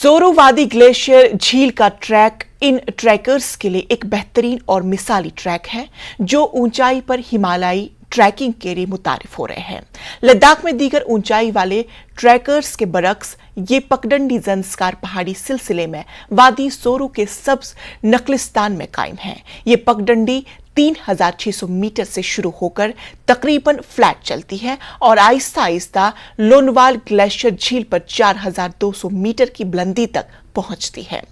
सोरू वादी ग्लेशियर झील का ट्रैक इन ट्रैकर्स के लिए एक बेहतरीन और मिसाली ट्रैक है जो ऊंचाई पर हिमालयी ट्रैकिंग के लिए मुतारिफ हो रहे हैं। लद्दाख में दीगर ऊंचाई वाले ट्रैकर्स के बरक्स ये पगडंडी जंस्कार पहाड़ी सिलसिले में वादी सोरू के सब्ज नकलिस्तान में कायम है। ये पगडंडी 3600 मीटर से शुरू होकर तकरीबन फ्लैट चलती है और आहिस्ता आहिस्ता लोनवाल ग्लेशियर झील पर 4200 मीटर की बुलंदी तक पहुंचती है।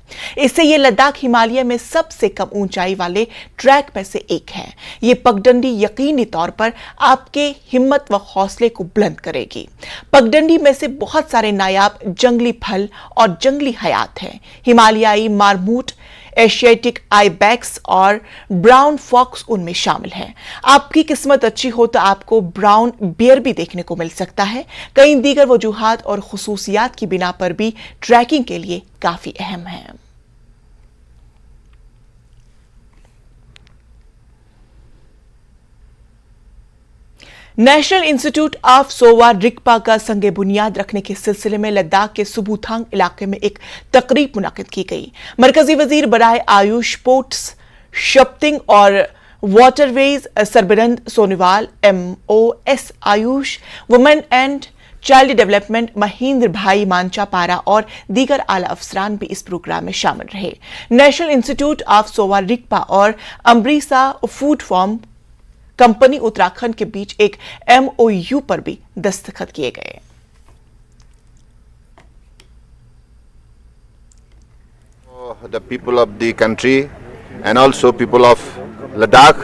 इससे ये लद्दाख हिमालय में सबसे कम ऊंचाई वाले ट्रैक में से एक है। ये पगडंडी यकीनी तौर पर आपके हिम्मत व हौसले को बुलंद करेगी। पगडंडी में से बहुत सारे नायाब जंगली फल और जंगली हयात हैं। हिमालयाई मारमूट, एशियाटिक आईबैक्स और ब्राउन फॉक्स उनमें शामिल हैं। आपकी किस्मत अच्छी हो तो आपको ब्राउन बियर भी देखने को मिल सकता है। कई दीगर वजूहात और खुसूसियात की बिना पर भी ट्रैकिंग के लिए काफी अहम है। National institute of Sowa Rigpa का संगे बुनियाद रखने के सिलसिले में लद्दाख के सुबुथांग इलाके में एक तकरीब मुनाकिद की गई। मरकजी वजीर बराए आयुष, स्पोर्ट्स, शपिंग और waterways Sarbananda Sonowal, MOS AYUSH, women and child development Mahendra bhai Munjapara और दीगर आला अफसरान भी इस प्रोग्राम में शामिल रहे। National institute of Sowa Rigpa और अम्ब्रीसा फूड फॉर्म कंपनी उत्तराखंड के बीच एक MOU पर भी दस्तखत किए गए। The people of the country and also people of Ladakh,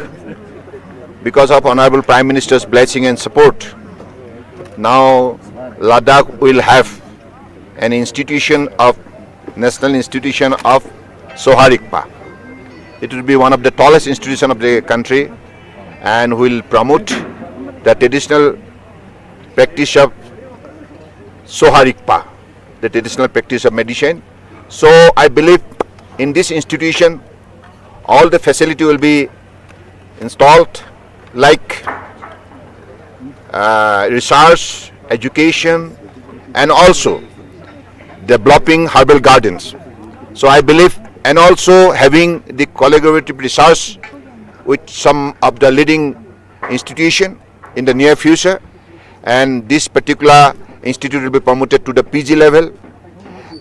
because of Honorable Prime Minister's blessing and support, now Ladakh will have an institution of National Institution of Soha Rigpa. It will be one of the tallest institutions of the country and will promote the traditional practice of Soha Rigpa, the traditional practice of medicine. So I believe in this institution all the facility will be installed like research, education and also developing herbal gardens. So I believe, and also having the collaborative research with some of the leading institution in the near future, and this particular institute will be promoted to the PG level,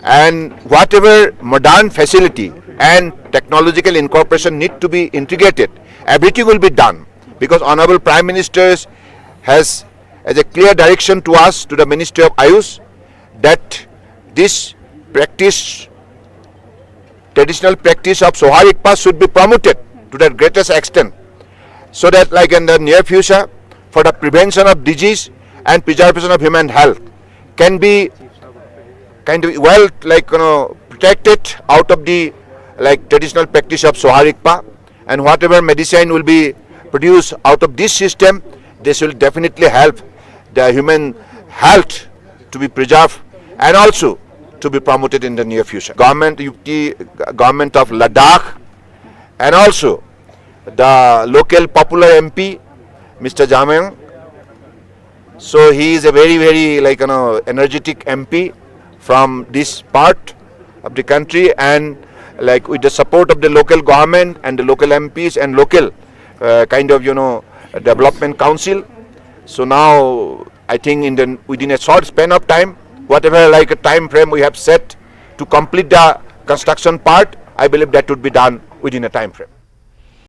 and whatever modern facility and technological incorporation need to be integrated, everything will be done, because Honorable Prime Minister has as a clear direction to us, to the Ministry of Ayush, that this practice, traditional practice of Soha Rigpa should be promoted to the greatest extent, so that like in the near future for the prevention of disease and preservation of human health can be kind of well protected out of the traditional practice of Soha Rigpa, and whatever medicine will be produced out of this system, this will definitely help the human health to be preserved and also to be promoted in the near future. Government of Ladakh and also the local popular MP, Mr. Jammu. So he is a very energetic MP from this part of the country, and with the support of the local government and the local MPs and local development council. So now I think within a short span of time, whatever a time frame we have set to complete the construction part, I believe that would be done within a time frame.